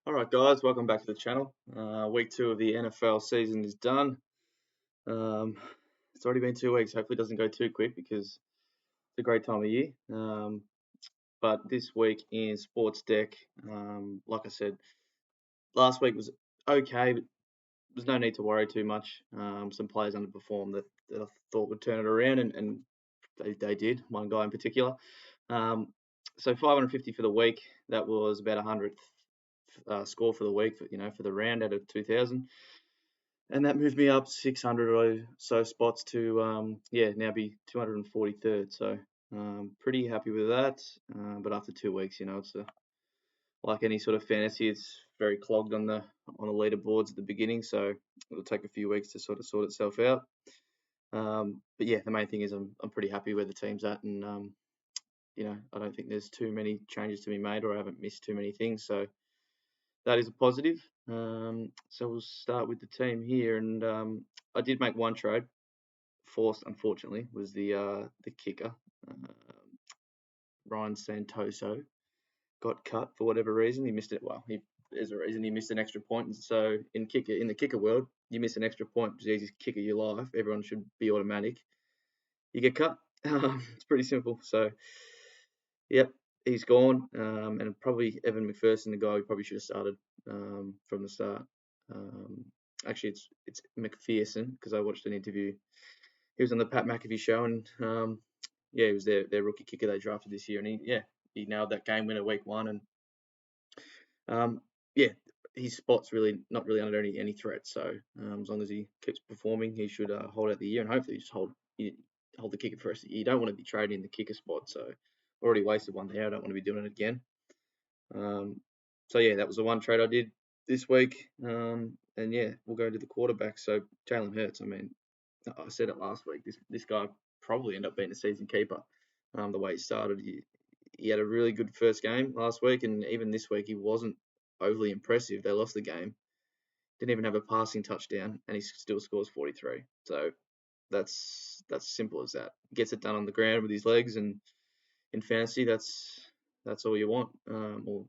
All right, guys, welcome back to the channel. Week 2 of the NFL season is done. Um, it's already been 2 weeks. Hopefully, it doesn't go too quick because it's a great time of year. But this week in SportsDeck, like I said, last week was okay, but there's no need to worry too much. Some players underperformed that I thought would turn it around, and they did. One guy in particular. Um, so 550 for the week. That was about 100th score for the week, for the round out of 2,000. And that moved me up 600 or so spots to, now be 243rd. So pretty happy with that. But after 2 weeks, it's like any sort of fantasy, it's very clogged on the leaderboards at the beginning. So it'll take a few weeks to sort of sort itself out. But yeah, the main thing is I'm pretty happy where the team's at, and I don't think there's too many changes to be made, or I haven't missed too many things. So that is a positive. So we'll start with the team here, and I did make one trade. Forced, unfortunately, was the kicker. Ryan Santoso got cut for whatever reason. He missed it. Well, there's a reason he missed an extra point. And so in the kicker world, you miss an extra point, it's the easiest kick of your life. Everyone should be automatic. You get cut. It's pretty simple. So, yep, he's gone. And probably Evan McPherson, the guy who probably should have started from the start. Actually, it's McPherson because I watched an interview. He was on the Pat McAfee show, and he was their rookie kicker they drafted this year, and he nailed that game winner week 1, and his spot's really not really under any threat. So as long as he keeps performing, he should hold out the year, and hopefully just hold the kicker for us. You don't want to be trading the kicker spot, so already wasted one there. I don't want to be doing it again. So yeah, that was the one trade I did this week. And yeah, we'll go to the quarterback. So Jalen Hurts. I mean, I said it last week. This guy probably ended up being a season keeper. The way he started, he had a really good first game last week, and even this week he wasn't overly impressive. They lost the game. Didn't even have a passing touchdown, and he still scores 43. So that's simple as that. Gets it done on the ground with his legs, and in fantasy, that's all you want, or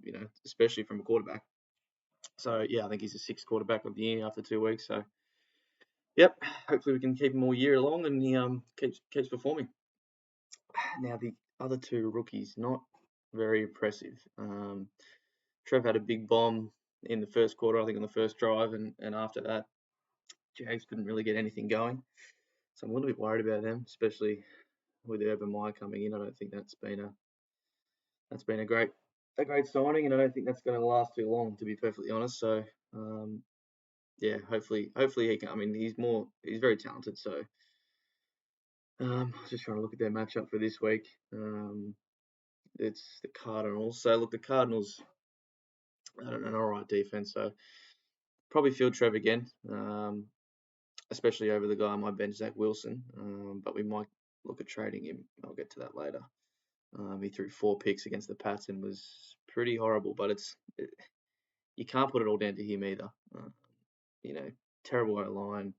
especially from a quarterback. So yeah, I think he's the 6th quarterback of the year after 2 weeks. So yep, hopefully we can keep him all year long, and he keeps performing. Now the other 2 rookies, not very impressive. Trev had a big bomb in the first quarter, I think on the first drive, and after that, Jags couldn't really get anything going. So I'm a little bit worried about them, especially with Urban Meyer coming in. I don't think that's been a great signing, and I don't think that's going to last too long, to be perfectly honest. So yeah, hopefully he can. I mean, he's very talented. So just trying to look at their matchup for this week. It's the Cardinals. So look, the Cardinals, I don't know, an all right defense. So probably field Trev again, especially over the guy on my bench, Zach Wilson. But we might look at trading him. I'll get to that later. He threw 4 picks against the Pats and was pretty horrible. But you can't put it all down to him either. Terrible O-line.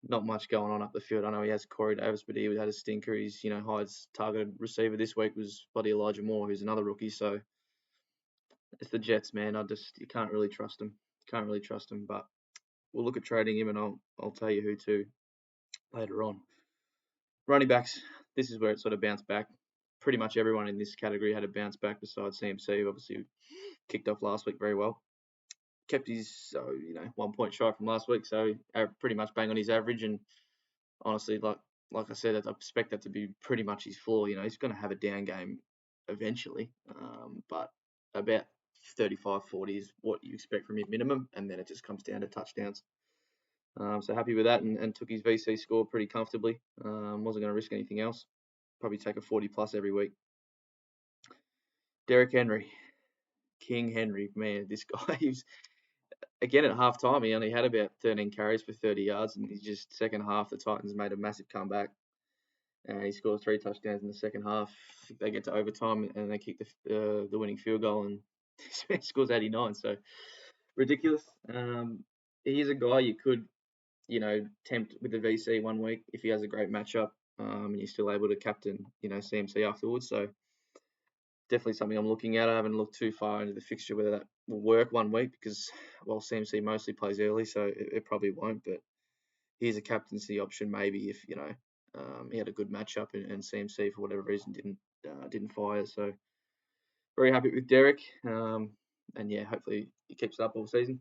Not much going on up the field. I know he has Corey Davis, but he had a stinker. His, highest targeted receiver this week was bloody Elijah Moore, who's another rookie. So it's the Jets, man. You can't really trust them. But we'll look at trading him, and I'll tell you who to later on. Running backs. This is where it sort of bounced back. Pretty much everyone in this category had a bounce back besides CMC, who obviously kicked off last week very well. Kept his 1 point shy from last week, so pretty much bang on his average. And honestly, like I said, I expect that to be pretty much his floor. He's going to have a down game eventually, but about 35-40 is what you expect from him minimum, and then it just comes down to touchdowns. So happy with that, and took his VC score pretty comfortably. Wasn't going to risk anything else. Probably take a 40 plus every week. Derrick Henry, King Henry, man, this guy, he's again at halftime. He only had about 13 carries for 30 yards, and he's just second half. The Titans made a massive comeback, and he scores 3 touchdowns in the second half. They get to overtime, and they kick the winning field goal, and he scores 89. So ridiculous. He's a guy you could, tempt with the VC 1 week if he has a great matchup, and you're still able to captain, CMC afterwards. So definitely something I'm looking at. I haven't looked too far into the fixture whether that will work one week because, well, CMC mostly plays early, so it probably won't. But he's a captaincy option maybe if he had a good matchup and CMC for whatever reason didn't fire. So very happy with Derek. And yeah, hopefully he keeps it up all season.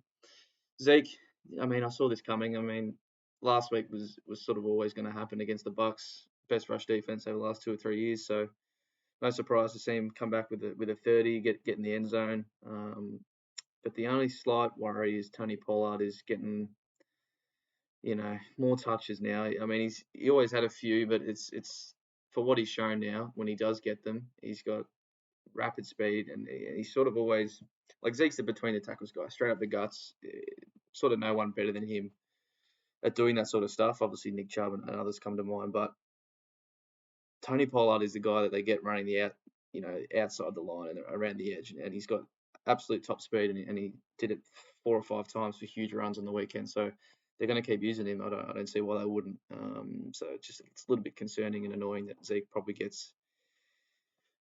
Zeke, I mean, I saw this coming. I mean, last week was sort of always going to happen against the Bucks, best rush defense over the last 2 or 3 years. So no surprise to see him come back with a 30, get in the end zone. But the only slight worry is Tony Pollard is getting more touches now. I mean, he always had a few, but it's for what he's shown now. When he does get them, he's got rapid speed, and he's sort of always like Zeke's the between the tackles guy, straight up the guts. Sort of no one better than him at doing that sort of stuff. Obviously, Nick Chubb and others come to mind, but Tony Pollard is the guy that they get running outside the line and around the edge, and he's got absolute top speed, and he did it 4 or 5 times for huge runs on the weekend. So they're going to keep using him. I don't see why they wouldn't. So it's a little bit concerning and annoying that Zeke probably gets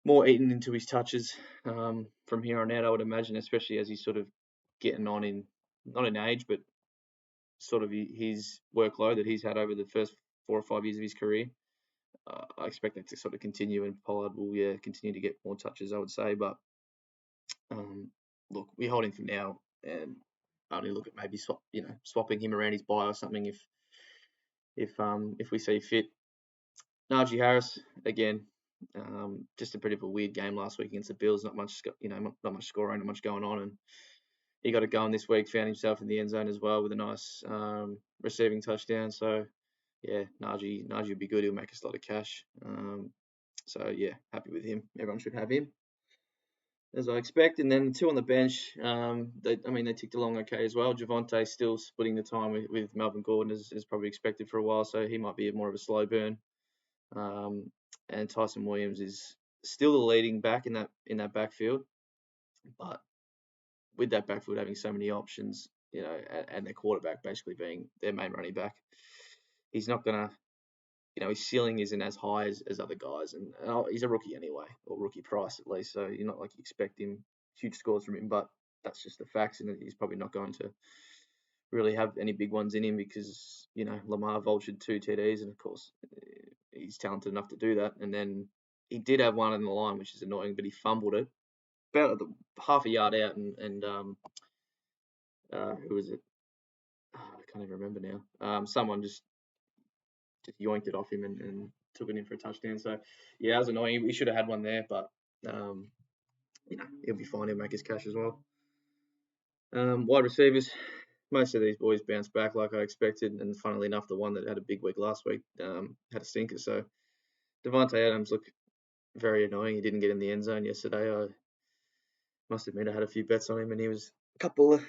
more eaten into his touches from here on out. I would imagine, especially as he's sort of getting on in not in age, but sort of his workload that he's had over the first 4 or 5 years of his career. I expect that to sort of continue, and Pollard will continue to get more touches, I would say. But look, we hold him for now, and only look at maybe swapping him around his buy or something if we see fit. Najee Harris again, just a bit of a weird game last week against the Bills. Not much scoring, not much going on, and he got a going this week. Found himself in the end zone as well with a nice receiving touchdown. So yeah, Najee would be good. He'll make us a lot of cash. So yeah, happy with him. Everyone should have him, as I expect. And then the two on the bench, they ticked along okay as well. Javonte still splitting the time with Melvin Gordon as probably expected for a while, so he might be more of a slow burn. And Tyson Williams is still the leading back in that backfield, but with that backfield having so many options, and their quarterback basically being their main running back, he's not gonna. His ceiling isn't as high as other guys, and he's a rookie anyway, or rookie price at least. So you're not like expecting huge scores from him, but that's just the facts, and he's probably not going to really have any big ones in him because Lamar vultured 2 TDs, and of course he's talented enough to do that. And then he did have one in the line, which is annoying, but he fumbled it about half a yard out, and who was it? I can't even remember now. Someone just yoinked it off him and took it in for a touchdown. So yeah, that was annoying. We should have had one there, but he'll be fine. He'll make his cash as well. Wide receivers, most of these boys bounced back like I expected, and funnily enough, the one that had a big week last week had a stinker. So Devontae Adams looked very annoying. He didn't get in the end zone yesterday. I must admit I had a few bets on him, and he was a couple of,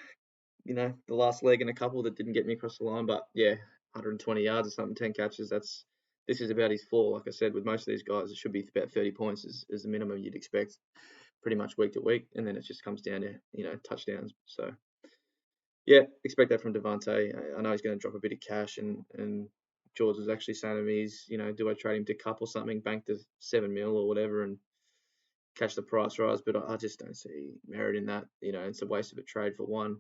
the last leg and a couple that didn't get me across the line. But yeah, 120 yards or something, 10 catches. This is about his floor. Like I said, with most of these guys, it should be about 30 points is the minimum you'd expect pretty much week to week. And then it just comes down to, touchdowns. So yeah, expect that from Devontae. I know he's going to drop a bit of cash, and George was actually saying to me, do I trade him to Cup or something, bank the $7 million or whatever, and catch the price rise? But I just don't see merit in that. It's a waste of a trade for one.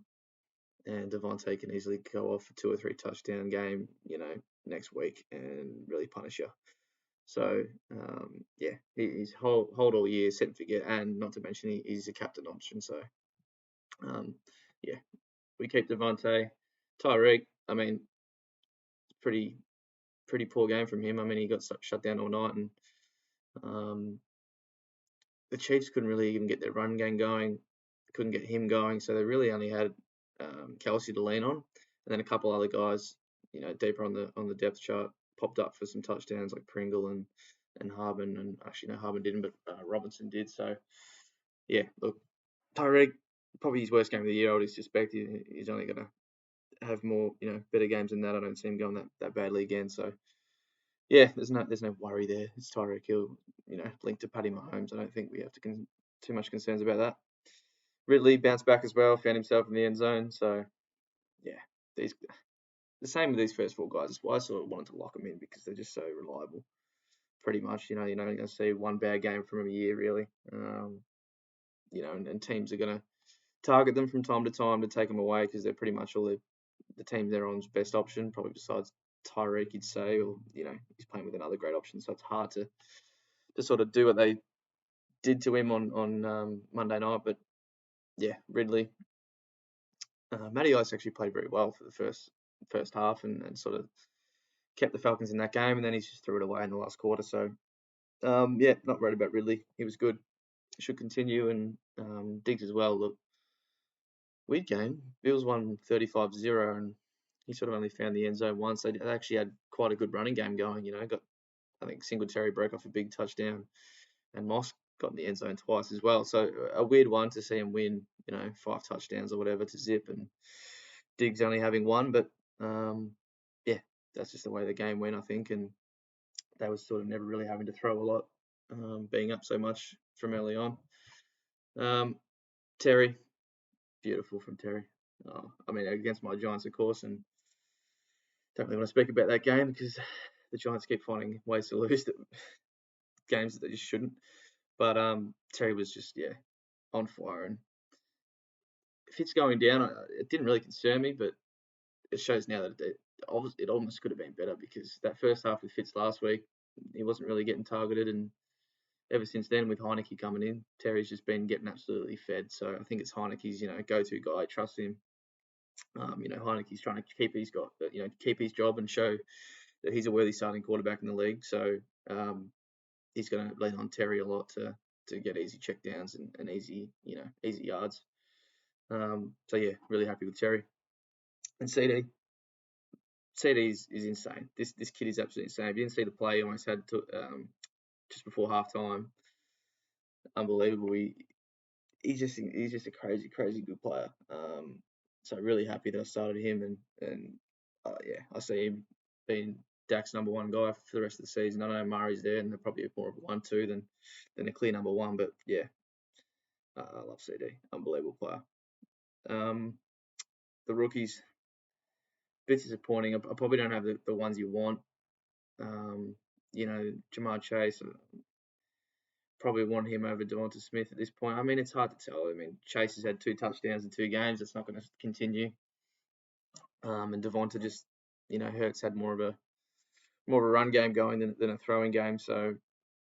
And Devontae can easily go off for 2 or 3 touchdown game, next week and really punish you. So yeah, he's hold all year, set and forget, and not to mention he's a captain option. So yeah, we keep Devontae. Tyreek, I mean, pretty poor game from him. I mean, he got shut down all night, and the Chiefs couldn't really even get their run game going, couldn't get him going, so they really only had Kelsey to lean on, and then a couple other guys, deeper on the depth chart popped up for some touchdowns like Pringle and Harbin, and actually no, Harbin didn't, but Robinson did. So yeah, look, Tyreek, probably his worst game of the year. I would suspect he's only going to have more, better games than that. I don't see him going that badly again. So yeah, there's no worry there. It's Tyreek Hill, linked to Paddy Mahomes. I don't think we have too much concerns about that. Ridley bounced back as well, found himself in the end zone. So yeah, the same with these first 4 guys. That's why I sort of wanted to lock them in, because they're just so reliable pretty much. You're only going to see one bad game from him a year, really. And teams are going to target them from time to time to take them away because they're pretty much all the team they're on's best option, probably besides Tyreek, you'd say, or he's playing with another great option, so it's hard to sort of do what they did to him on Monday night. But yeah, Ridley, Matty Ice actually played very well for the first half and sort of kept the Falcons in that game, and then he just threw it away in the last quarter. So not worried about Ridley. He was good. Should continue, and Diggs as well. Look, weird game. Bills won 35-0, and he sort of only found the end zone once. They actually had quite a good running game going. Got, I think, Singletary broke off a big touchdown, and Moss got in the end zone twice as well. So a weird one to see him win, 5 touchdowns or whatever to zip, and Diggs only having one. But that's just the way the game went, I think, and they were sort of never really having to throw a lot, being up so much from early on. Terry, beautiful from Terry. Against my Giants, of course, and don't really want to speak about that game because the Giants keep finding ways to lose games that they just shouldn't. But Terry was just on fire, and Fitz going down, it didn't really concern me, but it shows now that it almost could have been better because that first half with Fitz last week, he wasn't really getting targeted, and ever since then with Heineke coming in, Terry's just been getting absolutely fed. So I think it's Heineke's go-to guy. Trust him. Heineke's trying to keep his job and show that he's a worthy starting quarterback in the league. So he's going to lean on Terry a lot to get easy checkdowns and easy yards. Really happy with Terry. And CD is insane. This kid is absolutely insane. If you didn't see the play he almost had just before halftime, unbelievable. He's just a crazy good player. So really happy that I started him, and I see him being Dak's number one guy for the rest of the season. I know Murray's there, and they're probably more of a 1-2 than a clear number one. But I love CD. Unbelievable player. The rookies, a bit disappointing. I probably don't have the ones you want. Jamar Chase, probably want him over Devonta Smith at this point. It's hard to tell. Chase has had 2 touchdowns in 2 games. That's not going to continue. And Devonta just, Hurts had more of a run game going than a throwing game. So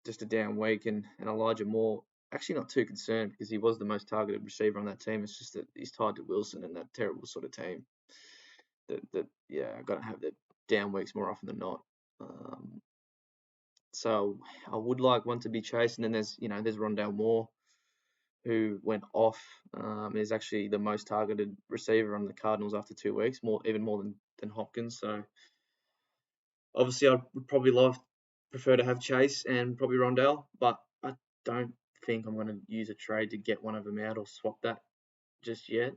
just a down week, and Elijah Moore, actually not too concerned because he was the most targeted receiver on that team. It's just that he's tied to Wilson and that terrible sort of team that I've got to have the down weeks more often than not. So I would like one to be Chase, and then there's Rondale Moore, who went off, is actually the most targeted receiver on the Cardinals after 2 weeks, even more than Hopkins. So obviously I would probably prefer to have Chase and probably Rondale, but I don't think I'm going to use a trade to get one of them out or swap that just yet.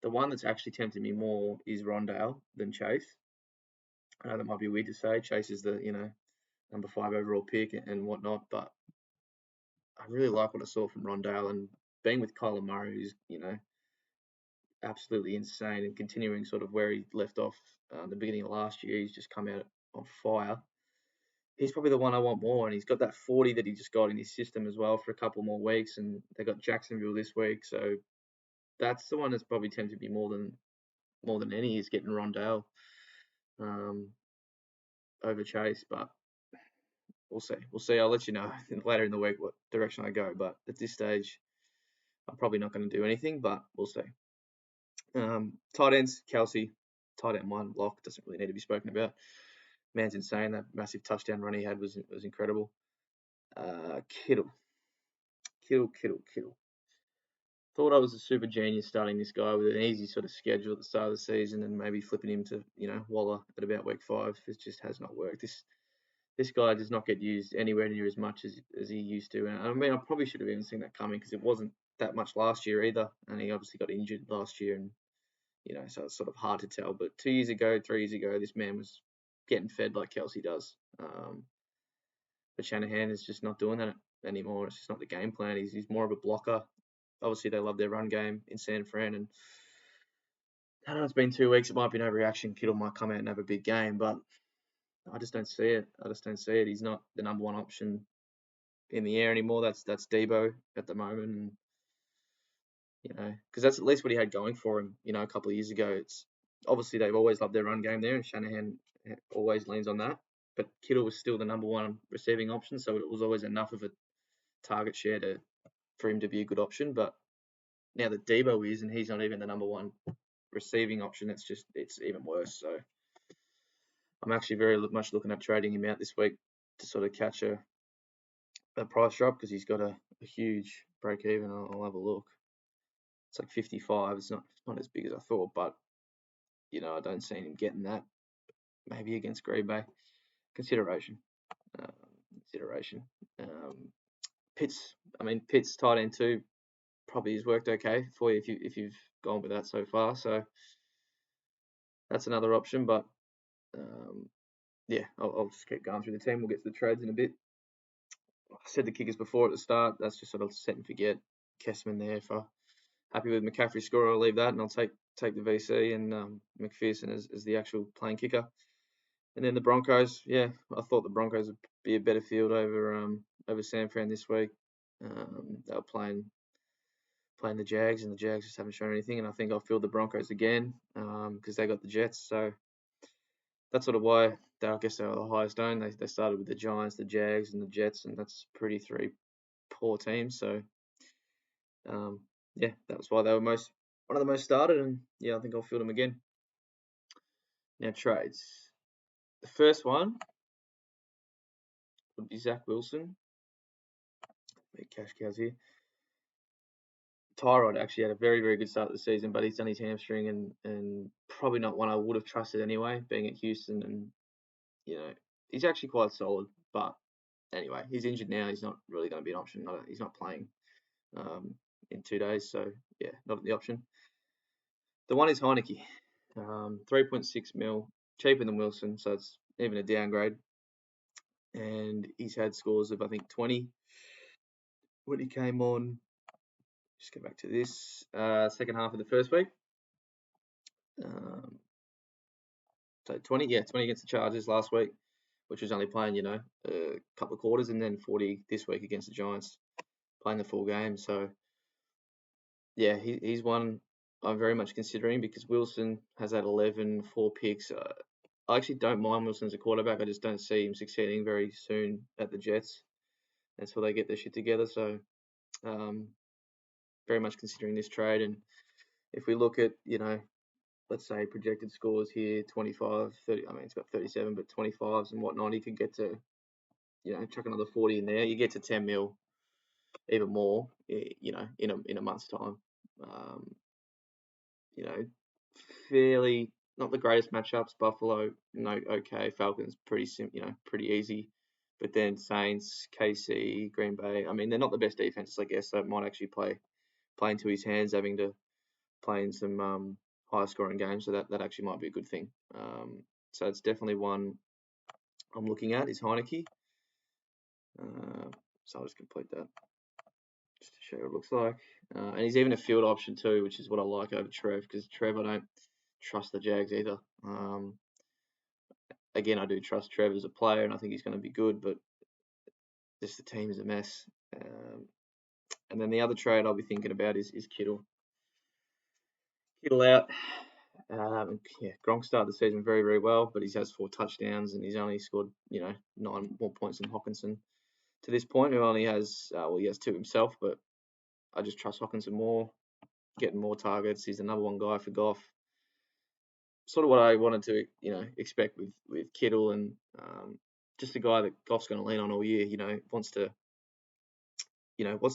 The one that's actually tempted me more is Rondale than Chase. I know that might be weird to say. Chase is the number 5 overall pick and whatnot, but I really like what I saw from Rondale, and being with Kyler Murray, who's absolutely insane, and continuing sort of where he left off the beginning of last year. He's just come out on fire. He's probably the one I want more, and he's got that 40 that he just got in his system as well for a couple more weeks, and they got Jacksonville this week, so that's the one that's probably tempted me more than any, is getting Rondale over Chase, but we'll see. I'll let you know later in the week what direction I go, but at this stage, I'm probably not going to do anything, but we'll see. Tight ends, Kelsey, tight end 1, lock, doesn't really need to be spoken about. Man's insane. That massive touchdown run he had was incredible. Kittle. Thought I was a super genius starting this guy with an easy sort of schedule at the start of the season, and maybe flipping him to Waller at about week 5. It just has not worked. This guy does not get used anywhere near as much as he used to. And I probably should have even seen that coming because it wasn't that much last year either, and he obviously got injured last year, and so it's sort of hard to tell. But 2 years ago, 3 years ago, this man was getting fed like Kelsey does. But Shanahan is just not doing that anymore. It's just not the game plan. He's more of a blocker. Obviously, they love their run game in San Fran, and I know it's been 2 weeks. It might be an overreaction. Kittle might come out and have a big game, but I just don't see it. I just don't see it. He's not the number one option in the air anymore. That's Debo at the moment, and because that's at least what he had going for him. A couple of years ago, it's obviously they've always loved their run game there, and Shanahan always leans on that. But Kittle was still the number one receiving option, so it was always enough of a target share for him to be a good option. But now that Debo is, and he's not even the number one receiving option, it's even worse. So I'm actually very much looking at trading him out this week to sort of catch a price drop because he's got a huge break even. I'll have a look. It's like 55. It's not as big as I thought, but I don't see him getting that. Maybe against Green Bay. Consideration. Consideration. Pitt's tight end too. Probably has worked okay for you if you've gone with that so far. So that's another option. But I'll just keep going through the team. We'll get to the trades in a bit. I said the kickers before at the start. That's just sort of set and forget. Kessman there. If I'm happy with McCaffrey's score, I'll leave that and I'll take the VC and McPherson as the actual playing kicker. And then the Broncos, I thought the Broncos would be a better field over San Fran this week. They were playing the Jags, and the Jags just haven't shown anything. And I think I'll field the Broncos again because they got the Jets. So that's sort of why I guess they were the highest owned. They started with the Giants, the Jags, and the Jets, and that's pretty three poor teams. So that was why they were one of the most started. And I think I'll field them again. Now trades. The first one would be Zach Wilson. Big cash cows here. Tyrod actually had a very, very good start of the season, but he's done his hamstring and probably not one I would have trusted anyway, being at Houston. And, he's actually quite solid. But anyway, he's injured now. He's not really going to be an option. He's not playing in 2 days. So, not the option. The one is Heineke. 3.6 mil, cheaper than Wilson. So it's even a downgrade. And he's had scores of, I think, 20 when he came on. Just go back to this second half of the first week. So 20 against the Chargers last week, which was only playing, a couple of quarters, and then 40 this week against the Giants, playing the full game. So, he's one I'm very much considering because Wilson has had 4 picks. I actually don't mind Wilson as a quarterback. I just don't see him succeeding very soon at the Jets until they get their shit together. So, very much considering this trade. And if we look at, let's say projected scores here, 25, 30, it's got 37, but 25s and whatnot, he could get to, chuck another 40 in there. You get to 10 mil, even more, in a month's time. Fairly, not the greatest matchups. Buffalo, no, okay. Falcons, pretty easy. But then Saints, KC, Green Bay, they're not the best defenses, I guess, so it might actually play into his hands having to play in some higher scoring games, so that actually might be a good thing. So it's definitely one I'm looking at is Heineke. So I'll just complete that just to show you what it looks like. And he's even a field option too, which is what I like over Trev, because Trev, I don't trust the Jags either. Again, I do trust Trev as a player, and I think he's going to be good, but just the team is a mess. And then the other trade I'll be thinking about is Kittle. Kittle out. Gronk started the season very, very well, but he has 4 touchdowns and he's only scored, 9 more points than Hockenson to this point, who only has, he has 2 himself, but I just trust Hockenson more, getting more targets. He's the number 1 guy for Goff. Sort of what I wanted to, expect with Kittle, and just a guy that Goff's going to lean on all year. Wants to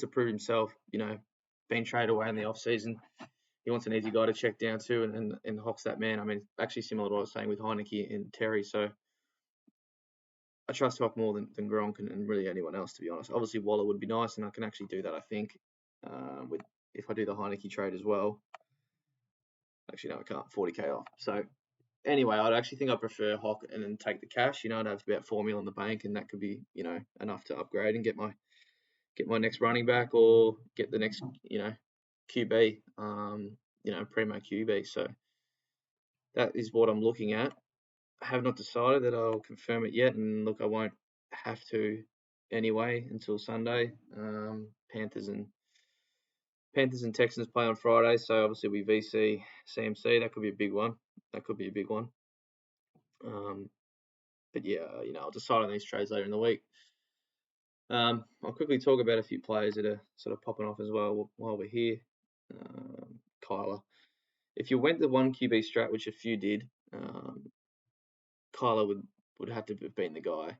prove himself. Being traded away in the off season. He wants an easy guy to check down to, and Hock's that man. Actually similar to what I was saying with Heineke and Terry. So I trust Hock more than Gronk and really anyone else, to be honest. Obviously Waller would be nice, and I can actually do that, I think, if I do the Heineke trade as well. Actually, no, I can't. 40k off. So anyway, I'd actually think I prefer Hock and then take the cash. I'd have about 4 mil in the bank, and that could be, enough to upgrade and get my next running back or get the next, QB, primo QB. So that is what I'm looking at. I have not decided that I'll confirm it yet, and look, I won't have to anyway until Sunday. Panthers and Texans play on Friday, so obviously we VC CMC. That could be a big one. But yeah, I'll decide on these trades later in the week. I'll quickly talk about a few players that are sort of popping off as well while we're here. Kyler. If you went the one QB strat, which a few did, Kyler would have to have been the guy.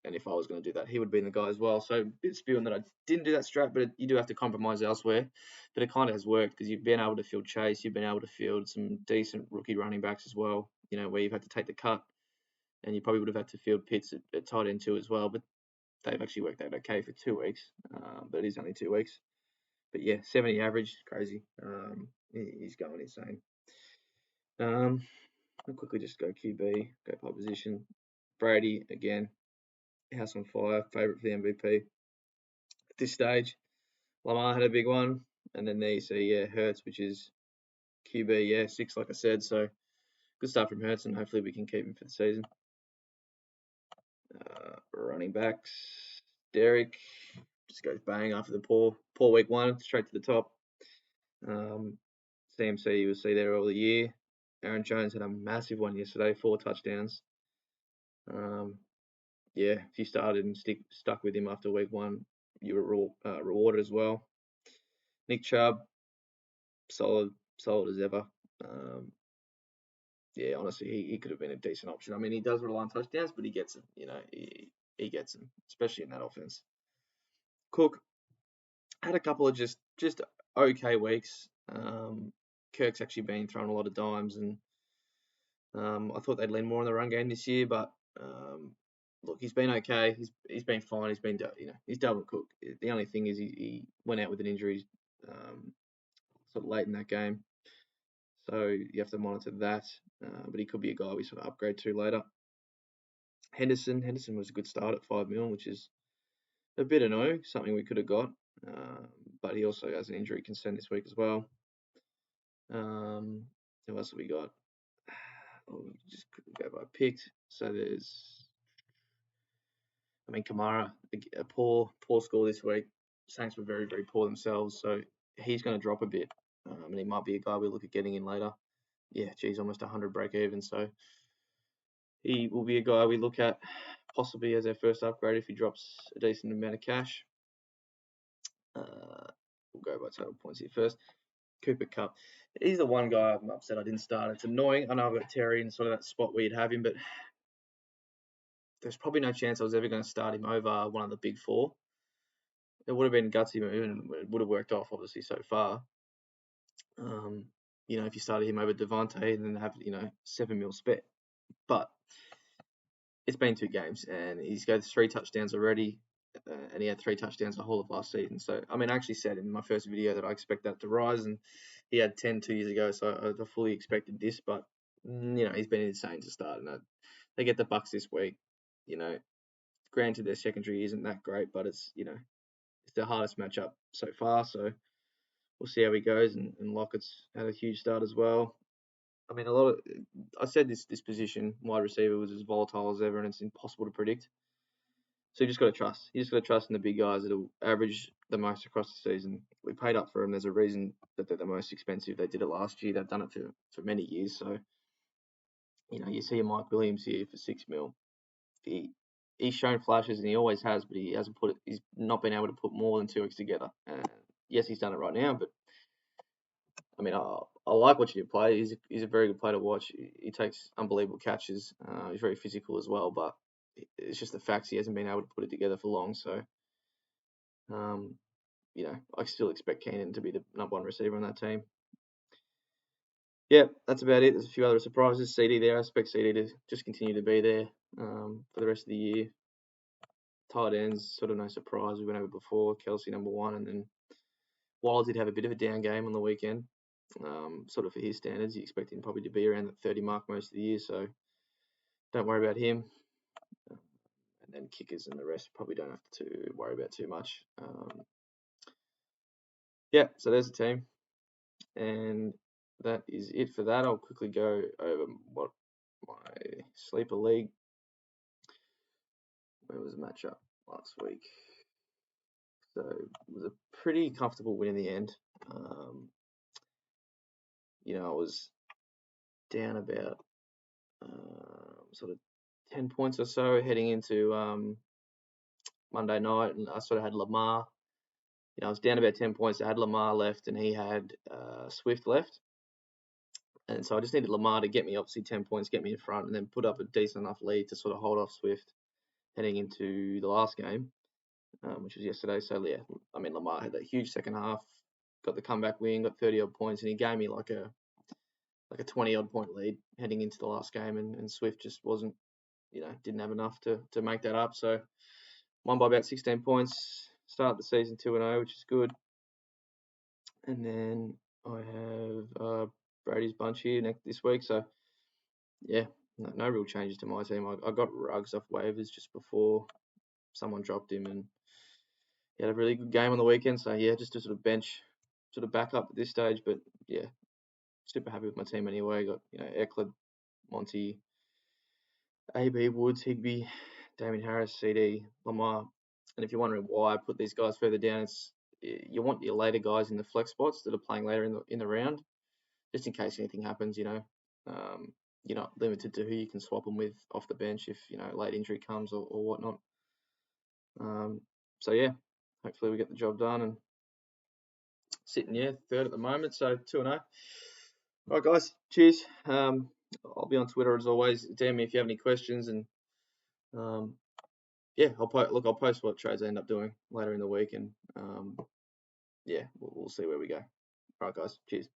And if I was going to do that, he would have been the guy as well. So a bit spewing that I didn't do that strat, but you do have to compromise elsewhere. But it kind of has worked because you've been able to field Chase, you've been able to field some decent rookie running backs as well, where you've had to take the cut. And you probably would have had to field Pitts at tight end too as well. But they've actually worked out okay for 2 weeks. But it is only 2 weeks. But yeah, 70 average, crazy. He's going insane. I'll quickly just go QB, go by position. Brady, again, house on fire, favourite for the MVP. At this stage, Lamar had a big one. And then there you see, Hurts, which is QB, 6, like I said. So good start from Hurts, and hopefully we can keep him for the season. Running backs, Derek just goes bang after the poor week 1, straight to the top. CMC, you will see there all the year. Aaron Jones had a massive one yesterday, 4 touchdowns. If you started and stuck with him after week 1, you were rewarded as well. Nick Chubb, solid as ever. Honestly, he could have been a decent option. I mean, he does rely on touchdowns, but he gets them. He gets them, especially in that offense. Cook had a couple of just okay weeks. Kirk's actually been throwing a lot of dimes, and I thought they'd lean more on the run game this year, but look, he's been okay. He's been fine. He's been he's dealt with Cook. The only thing is he went out with an injury sort of late in that game, so you have to monitor that. But he could be a guy we sort of upgrade to later. Henderson was a good start at 5 mil, which is a bit annoying. Something we could have got, but he also has an injury concern this week as well. Who else have we got? Just go by picked. So there's, Kamara, a poor score this week. Saints were very, very poor themselves, so he's going to drop a bit, and he might be a guy we look at getting in later. Yeah, geez, almost 100 break even, so he will be a guy we look at possibly as our first upgrade if he drops a decent amount of cash. We'll go by total points here first. Cooper Kupp. He's the one guy I'm upset I didn't start. It's annoying. I know I've got Terry in sort of that spot where you'd have him, but there's probably no chance I was ever going to start him over one of the big 4. It would have been a gutsy move, and it would have worked off, obviously, so far. If you started him over Devontae and then have, 7 mil spare. But it's been 2 games, and he's got 3 touchdowns already, and he had 3 touchdowns the whole of last season. So, I actually said in my first video that I expect that to rise, and he had 10 2 years ago, so I fully expected this, but, he's been insane to start, and they get the Bucks this week. Granted, their secondary isn't that great, but it's, it's the hardest matchup so far, so we'll see how he goes, and Lockett's had a huge start as well. I said this position, wide receiver, was as volatile as ever, and it's impossible to predict. So you just got to trust. You just got to trust in the big guys that'll average the most across the season. We paid up for them. There's a reason that they're the most expensive. They did it last year. They've done it for many years. So, you see a Mike Williams here for 6 mil. He's shown flashes, and he always has, but he's not been able to put more than 2 weeks together. Yes, he's done it right now, but I like watching him play. He's a very good player to watch. He takes unbelievable catches. He's very physical as well, but it's just the facts he hasn't been able to put it together for long. So, I still expect Keenan to be the number 1 receiver on that team. Yeah, that's about it. There's a few other surprises. CD there. I expect CD to just continue to be there for the rest of the year. Tight ends, sort of no surprise. We went over before. Kelsey number 1, and then Wild did have a bit of a down game on the weekend. Sort of for his standards, you expect him probably to be around the 30 mark most of the year, so don't worry about him. And then kickers and the rest probably don't have to worry about too much. So there's the team, and that is it for that. I'll quickly go over what my sleeper league. Where was the matchup last week? So it was a pretty comfortable win in the end. I was down about sort of 10 points or so heading into Monday night, and I sort of had Lamar. I was down about 10 points. I had Lamar left, and he had Swift left. And so I just needed Lamar to get me, obviously, 10 points, get me in front, and then put up a decent enough lead to sort of hold off Swift heading into the last game, which was yesterday. So, yeah, Lamar had that huge second half, got the comeback win, got 30-odd points, and he gave me like a 20-odd point lead heading into the last game, and Swift just wasn't, didn't have enough to make that up. So, won by about 16 points, started the season 2-0, which is good. And then I have Brady's bunch here this week. So, yeah, no real changes to my team. I got Ruggs off waivers just before someone dropped him, and he had a really good game on the weekend. So, yeah, just a sort of bench, sort of backup at this stage. But, yeah, super happy with my team anyway. Got, Eckler, Monty, AB, Woods, Higbee, Damien Harris, CD, Lamar. And if you're wondering why I put these guys further down, it's you want your later guys in the flex spots that are playing later in the round, just in case anything happens. You're not limited to who you can swap them with off the bench if late injury comes or whatnot. So yeah, hopefully we get the job done and sitting third at the moment. So 2-0. All right, guys. Cheers. I'll be on Twitter as always. DM me if you have any questions, and I'll post what trades I end up doing later in the week, and we'll see where we go. All right, guys. Cheers.